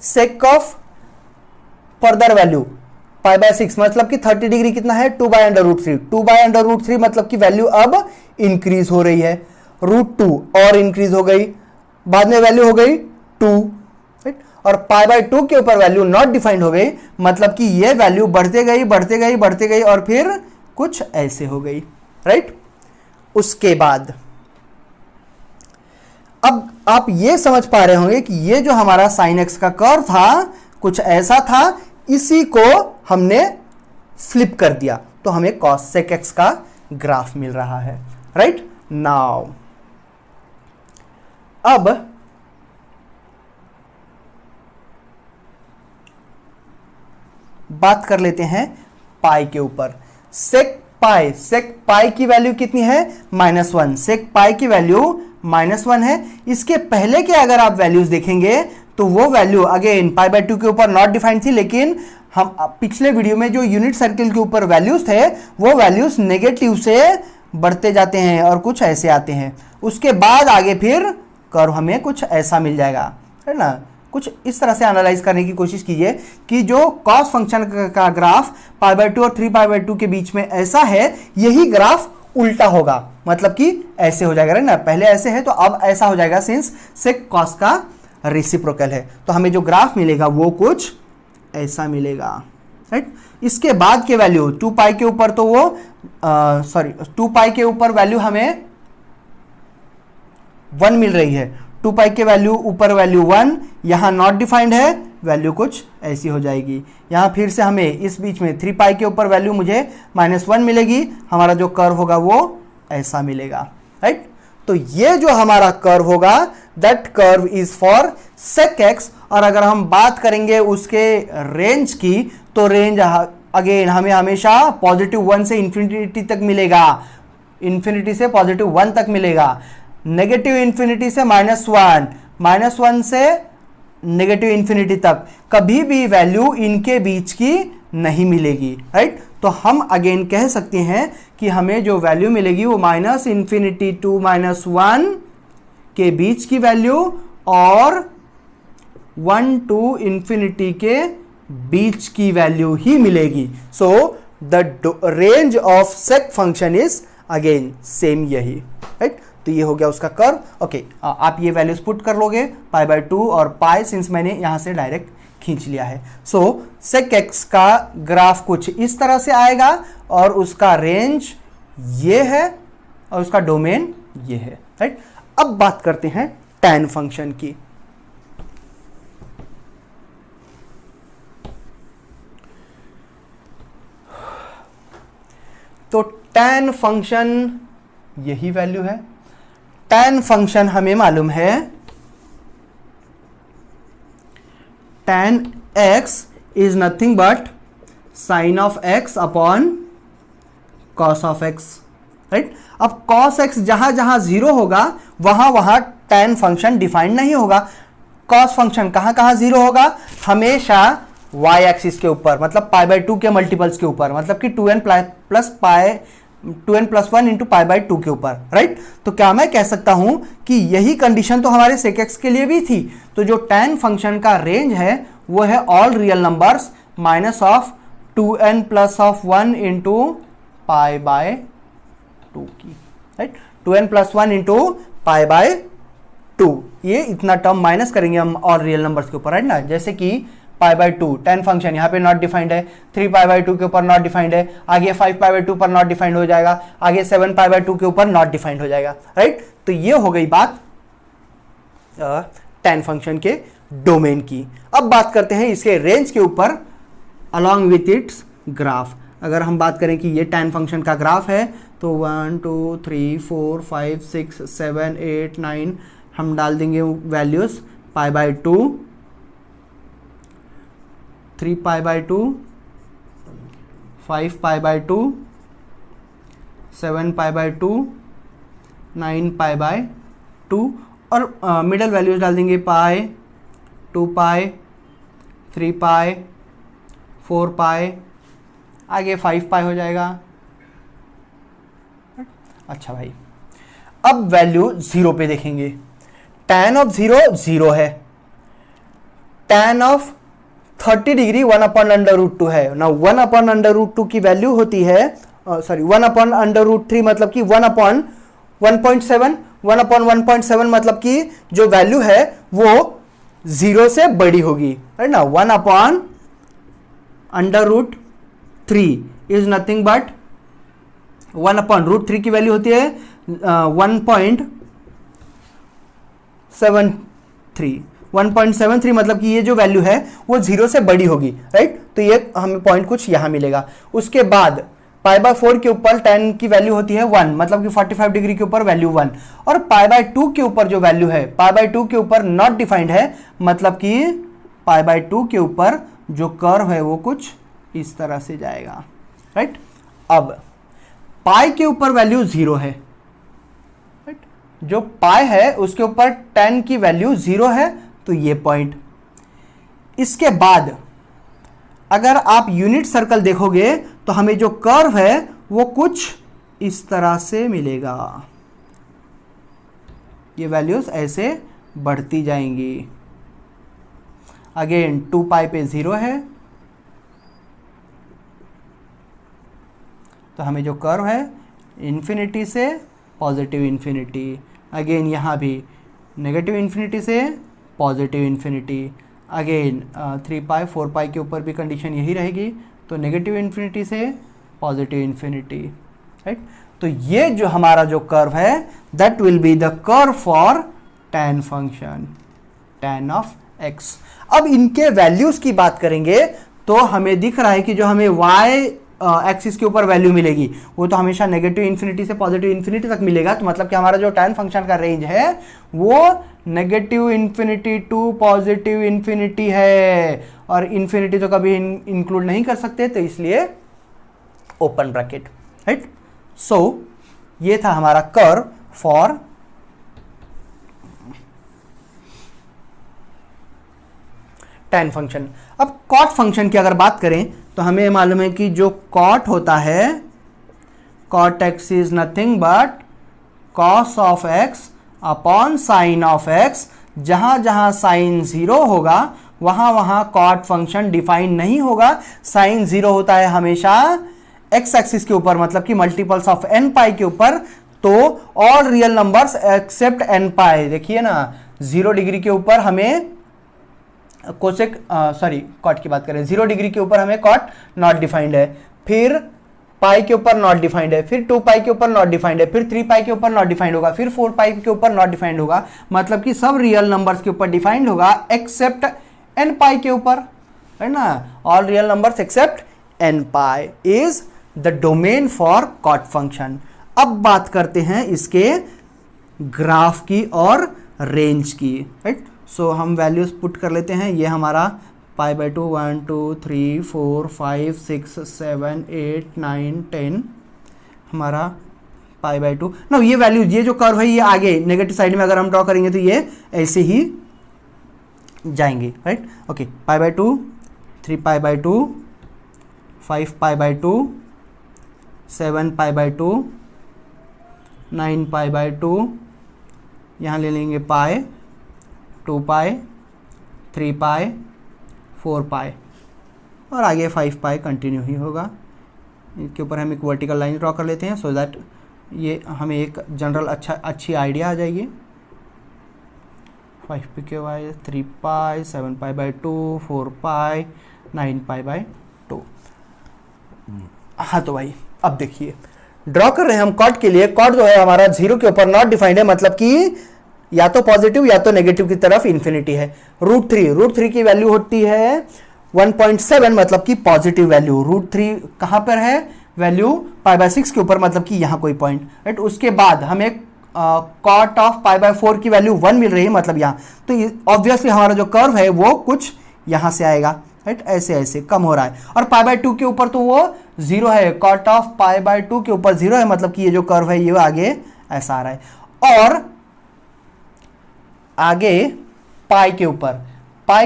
सेक ऑफ फर्दर वैल्यू π/6 मतलब कि 30 डिग्री कितना है 2/√3, 2/√3 मतलब कि वैल्यू अब इंक्रीज हो रही है, √2 और इंक्रीज हो गई, बाद में वैल्यू हो गई 2, राइट। और π/2 के ऊपर वैल्यू नॉट डिफाइंड हो गई, मतलब कि ये वैल्यू बढ़ते गई बढ़ते गई बढ़ते गई और फिर कुछ ऐसे हो गई, राइट। उसके बाद अब आप ये समझ पा रहे होंगे कि ये जो हमारा sin x का कर्व था कुछ ऐसा था, इसी को हमने फ्लिप कर दिया तो हमें cos sec x का ग्राफ मिल रहा है, राइट। नाउ अब बात कर लेते हैं पाई के ऊपर। सेक पाई की वैल्यू कितनी है -1, सेक पाई की वैल्यू -1 है। इसके पहले के अगर आप वैल्यूज देखेंगे तो वो वैल्यू अगेन π/2 के ऊपर नॉट डिफाइंड थी, लेकिन हम पिछले वीडियो में जो यूनिट सर्किल के ऊपर वैल्यूज थे वो वैल्यूज नेगेटिव से बढ़ते जाते हैं और कुछ ऐसे आते हैं। उसके बाद आगे फिर कर्व हमें कुछ ऐसा मिल जाएगा, है ना। कुछ इस तरह से एनालाइज करने की कोशिश कीजिए कि जो कॉस फंक्शन का ग्राफ π/2 और 3π/2 के बीच में ऐसा है, यही ग्राफ उल्टा होगा, मतलब कि ऐसे हो जाएगा, ना। पहले ऐसे है तो अब ऐसा हो जाएगा, सिंस सेक कॉस का रेसिप्रोकल है। तो हमें जो ग्राफ मिलेगा वो कुछ ऐसा मिलेगा, राइट। इसके बाद के वैल्यू 2π के ऊपर तो वो 2π के ऊपर वैल्यू हमें 1 मिल रही है, 2π के वैल्यू ऊपर वैल्यू 1, यहां नॉट डिफाइंड है, वैल्यू कुछ ऐसी हो जाएगी। यहां फिर से हमें इस बीच में 3π के ऊपर वैल्यू मुझे -1 मिलेगी, हमारा जो कर्व होगा वो ऐसा मिलेगा, राइट। तो ये जो हमारा कर्व होगा that curve is for sec X. और अगर हम बात करेंगे उसके रेंज की तो रेंज अगेन हमें हमेशा +1 से इंफिनिटी तक मिलेगा, इंफिनिटी से +1 तक मिलेगा, नेगेटिव इंफिनिटी से -1 से नेगेटिव इंफिनिटी तक कभी भी वैल्यू इनके बीच की नहीं मिलेगी, राइट। तो हम अगेन कह सकते हैं कि हमें जो वैल्यू मिलेगी वो -∞ टू -1 के बीच की वैल्यू और 1 टू इंफिनिटी के बीच की वैल्यू ही मिलेगी। So the range of sec function is again same यही, राइट। तो ये हो गया उसका कर्व। ओके, आप ये वैल्यूज पुट कर लोगे π/2 और पाई, सिंस मैंने यहां से डायरेक्ट खींच लिया है। सो सेक एक्स का ग्राफ कुछ इस तरह से आएगा और उसका रेंज ये है और उसका डोमेन ये है, राइट। अब बात करते हैं tan फंक्शन की। तो tan फंक्शन यही वैल्यू है। tan फंक्शन हमें मालूम है tan x is nothing but sin of x upon cos of x, right. अब cos x जहां जहां 0 होगा वहां वहां tan फंक्शन डिफाइंड नहीं होगा। cos फंक्शन कहां कहां 0 होगा, हमेशा y एक्सिस के ऊपर, मतलब π/2 के मल्टीपल्स के ऊपर, मतलब कि 2n + 1 इंटू π/2 के ऊपर, राइट। तो क्या मैं कह सकता हूं कि यही कंडीशन तो हमारे sec x के लिए भी थी। तो जो tan फंक्शन का रेंज है वो है all real numbers -2n + 1 into π/2 की, राइट। 2n + 1 इंटू π/2, ये इतना टर्म माइनस करेंगे हम ऑल रियल नंबर्स के ऊपर, राइट ना। जैसे कि पाई बाय 2 tan फंक्शन यहाँ पे नॉट डिफाइंड है, 3 पाई बाय 2 के ऊपर नॉट डिफाइंड है, आगे 5 पाई बाय 2 पर नॉट डिफाइंड हो जाएगा, आगे 7 पाई बाय 2 के ऊपर नॉट डिफाइंड हो जाएगा, राइट। तो ये हो गई बात tan फंक्शन के डोमेन की। अब बात करते हैं इसके रेंज के ऊपर अलॉन्ग विथ इट्स ग्राफ। अगर हम बात करें कि ये tan फंक्शन का ग्राफ है तो 1 2 3 4 5 6 7 8 9 हम डाल देंगे values, pi by 2, 3 pi by 2, 5 pi by 2, 7 pi by 2, 9 pi by 2 और मिडल वैल्यूज डाल देंगे पाई, 2 पाई, 3 पाई, 4 पाई, आगे 5 पाई हो जाएगा। अच्छा भाई, अब वैल्यू 0 पे देखेंगे। tan ऑफ 0 0 है, tan of 30 degree 1 upon under root 2 है ना। 1 अपॉन अंडर रूट 2 की वैल्यू होती है, सॉरी 1 अपॉन अंडर रूट 3 मतलब कि 1 अपॉन 1.7, 1 अपॉन 1.7 मतलब कि जो वैल्यू है वो 0 से बड़ी होगी, राइट ना। 1 upon under root 3 is nothing but 1 upon root 3 की वैल्यू होती है 1.73 मतलब कि ये जो वैल्यू है वो 0 से बड़ी होगी, राइट। तो ये हमें पॉइंट कुछ यहां मिलेगा। उसके बाद पाई बाय 4 के ऊपर tan की वैल्यू होती है 1 मतलब कि 45 डिग्री के ऊपर वैल्यू 1, और पाई बाय 2 के ऊपर जो वैल्यू है, पाई बाय 2 के ऊपर नॉट डिफाइंड है मतलब कि पाई बाय 2 के ऊपर जो कर्व है वो कुछ इस तरह से जाएगा, राइट। अब पाई के ऊपर वैल्यू 0 है, राइट। जो पाई है उसके ऊपर tan की वैल्यू 0 है, तो ये पॉइंट। इसके बाद अगर आप यूनिट सर्कल देखोगे तो हमें जो कर्व है वो कुछ इस तरह से मिलेगा। ये वैल्यूज ऐसे बढ़ती जाएंगी। अगेन 2 पाई पे 0 है, तो हमें जो कर्व है इन्फिनिटी से पॉजिटिव इन्फिनिटी, अगेन यहाँ भी नेगेटिव इन्फिनिटी से पॉजिटिव इन्फिनिटी, अगेन 3 पाई 4 पाई के ऊपर भी कंडीशन यही रहेगी, तो नेगेटिव इन्फिनिटी से पॉजिटिव इन्फिनिटी, राइट। तो ये जो हमारा जो कर्व है that will be the curve for tan function, tan of x। अब इनके वैल्यूज की बात करेंगे तो हमें दिख रहा है कि जो हमें y एक्सिस के ऊपर वैल्यू मिलेगी वो तो हमेशा नेगेटिव इन्फिनिटी से पॉजिटिव इन्फिनिटी तक मिलेगा। तो मतलब कि हमारा जो tan फंक्शन का रेंज है वो negative infinity to positive infinity है, और इन्फिनिटी तो कभी इंक्लूड नहीं कर सकते, तो इसलिए ओपन ब्रैकेट, राइट। सो ये था हमारा कर्व फॉर tan फंक्शन। अब cot फंक्शन की अगर बात करें तो हमें मालूम है कि जो cot होता है, cot x is nothing but cos of x upon sine of x। जहां जहां साइन 0 होगा वहां वहां cot फंक्शन डिफाइन नहीं होगा। साइन 0 होता है हमेशा x एक्सिस के ऊपर, मतलब कि मल्टीपल्स ऑफ n पाई के ऊपर। तो all real numbers except n पाई, देखिए ना 0 डिग्री के ऊपर हमें कोसेक कॉट की बात करें, 0 डिग्री के ऊपर हमें कॉट नॉट डिफाइंड है, फिर पाई के ऊपर नॉट डिफाइंड है, फिर 2 पाई के ऊपर नॉट डिफाइंड है, फिर 3 पाई के ऊपर नॉट डिफाइंड होगा, फिर 4 पाई के ऊपर नॉट डिफाइंड होगा। मतलब कि सब रियल नंबर्स के ऊपर डिफाइंड होगा एक्सेप्ट n पाई के ऊपर, है ना। All real numbers except n pi is the domain for cot function. अब बात करते हैं इसके ग्राफ की और रेंज की, राइट। सो हम वैल्यूज पुट कर लेते हैं। ये हमारा पाई बाय 2 1 2 3 4 5 6 7 8 9 10 हमारा पाई बाय 2 ना। ये वैल्यू, ये जो कर्व है ये आगे नेगेटिव साइड में अगर हम ड्रॉ करेंगे तो ये ऐसे ही जाएंगे, right. Okay, pi by 2, 3 pi by 2, 5 pi by 2, 7 pi by 2, 9 pi by 2, यहाँ ले लेंगे पाई, 2 पाई, 3 पाई, 4 पाई और आगे 5 पाई कंटिन्यू ही होगा। इसके ऊपर हम एक वर्टिकल लाइन ड्रॉ कर लेते हैं सो दैट ये हमें एक जनरल अच्छी आइडिया आ जाएगी। 5 pky 3 pi 7 pi by 2 4 pi 9 pi by 2। हाँ तो भाई अब देखिए ड्रॉ कर रहे हैं हम कॉट के लिए। कॉट जो है हमारा 0 के ऊपर नॉट डिफाइंड है, मतलब कि या तो पॉजिटिव या तो नेगेटिव की तरफ इन्फिनिटी है। √3 की वैल्यू होती है 1.7, मतलब कि पॉजिटिव वैल्यू। √3 कहां पर है वैल्यू? π/6 के ऊपर, मतलब कि यहां कोई पॉइंट, राइट। उसके बाद हमें कॉट ऑफ π/4 की वैल्यू 1 मिल रही है, मतलब यहां। तो ऑब्वियसली हमारा जो कर्व है वो कुछ यहां से आएगा, राइट। ऐसे ऐसे कम हो रहा है। और π/2 के ऊपर तो वो 0 है, कॉट ऑफ π/2 के ऊपर 0 है, मतलब कि ये जो कर्व है ये आगे ऐसा आ रहा है। और आगे पाई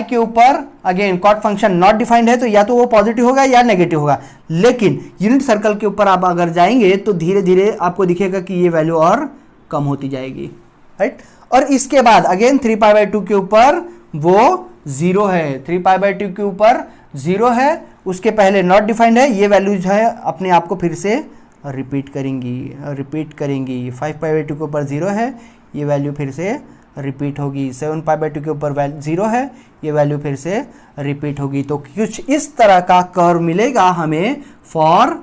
के ऊपर again cot function not defined है, तो या तो वो पॉजिटिव होगा या नेगेटिव होगा। लेकिन यूनिट सर्कल के ऊपर आप अगर जाएंगे तो धीरे धीरे आपको दिखेगा कि ये वैल्यू और कम होती जाएगी, राइट। और इसके बाद अगेन 3π/2 के ऊपर वो 0 है, 3π/2 के ऊपर 0 है, उसके पहले नॉट डिफाइंड है। ये वैल्यू जो है अपने आप को फिर से रिपीट करेंगी। 5π/2 के ऊपर 0 है, ये वैल्यू फिर से रिपीट होगी। 7π/2 के ऊपर 0 है, ये वैल्यू फिर से रिपीट होगी। तो कुछ इस तरह का कर्व मिलेगा हमें फॉर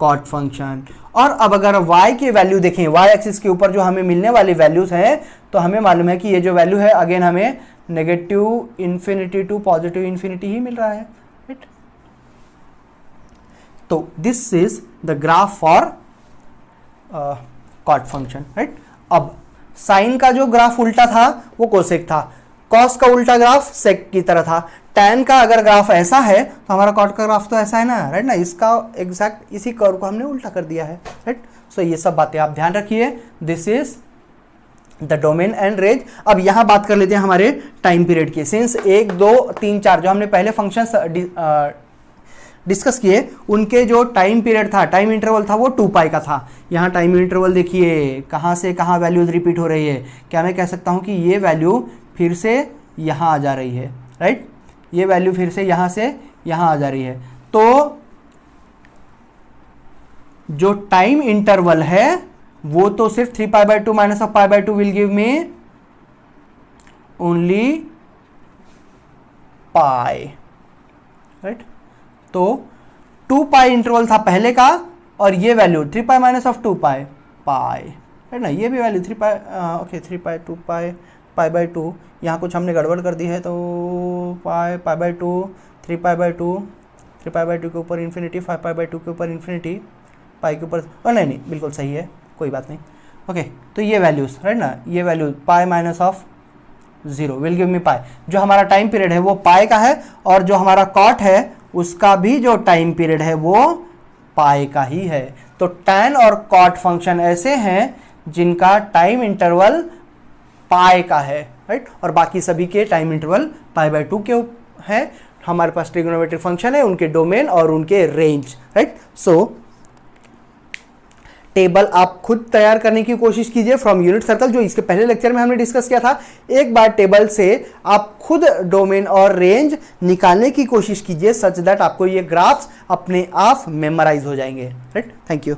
कॉट फंक्शन। और अब अगर y की वैल्यू देखें, y एक्सिस के ऊपर जो हमें मिलने वाली वैल्यूज हैं, तो हमें मालूम है कि ये जो वैल्यू है अगेन हमें negative infinity to positive infinity ही मिल रहा है, राइट। तो this is the graph for cot function, right. अब साइन का जो ग्राफ उल्टा था वो कोसेक था, कॉस का उल्टा ग्राफ सेक की तरह था, टैन का अगर ग्राफ ऐसा है तो हमारा कॉट का ग्राफ तो ऐसा है ना, राइट ना। इसका एग्जैक्ट इसी कर्व को हमने उल्टा कर दिया है, राइट। सो ये सब बातें आप ध्यान रखिए। This is the domain and range. अब यहां बात कर लेते हैं हमारे टाइम पीरियड की। सिंस 1 2 3 4 जो हमने पहले फंक्शन डिस्कस किए, उनके जो टाइम पीरियड था, टाइम इंटरवल था, वो 2π का था। यहाँ टाइम इंटरवल देखिए कहाँ से कहाँ वैल्यूज रिपीट हो रही है। क्या मैं कह सकता हूँ कि ये वैल्यू फिर से यहाँ आ जा रही है, राइट। ये वैल्यू फिर से यहाँ आ जा रही है। तो जो टाइम इंटरवल है वो तो सिर्फ 3π/2 minus of π/2 will give me only pi, right. तो 2π इंटरवल था पहले का, और ये वैल्यू 3π माइनस ऑफ 2π पाई, है ना। ये भी वैल्यू 3π, ओके 3π 2π π/2। यहाँ कुछ हमने गड़बड़ कर दी है, तो π/2 3π/2 के ऊपर इन्फिनिटी, 5π/2 के ऊपर इन्फिनिटी, पाई के ऊपर, नहीं बिल्कुल सही है, कोई बात नहीं। ओके तो ये वैल्यूज, राइट ना, ये value pi minus of 0 will give me pi. जो हमारा टाइम पीरियड है वो पाई का है, और जो हमारा कॉट है उसका भी जो टाइम पीरियड है वो पाई का ही है। तो टैन और कॉट फंक्शन ऐसे हैं जिनका टाइम इंटरवल पाई का है, राइट। और बाकी सभी के टाइम इंटरवल π/2 के है। हमारे पास ट्रिग्नोमेट्रिक फंक्शन है, उनके डोमेन और उनके रेंज, राइट। सो टेबल आप खुद तैयार करने की कोशिश कीजिए फ्रॉम यूनिट सर्कल, जो इसके पहले लेक्चर में हमने डिस्कस किया था। एक बार टेबल से आप खुद डोमेन और रेंज निकालने की कोशिश कीजिए, सच दैट आपको ये ग्राफ्स अपने आप मेमोराइज हो जाएंगे, राइट। Thank you.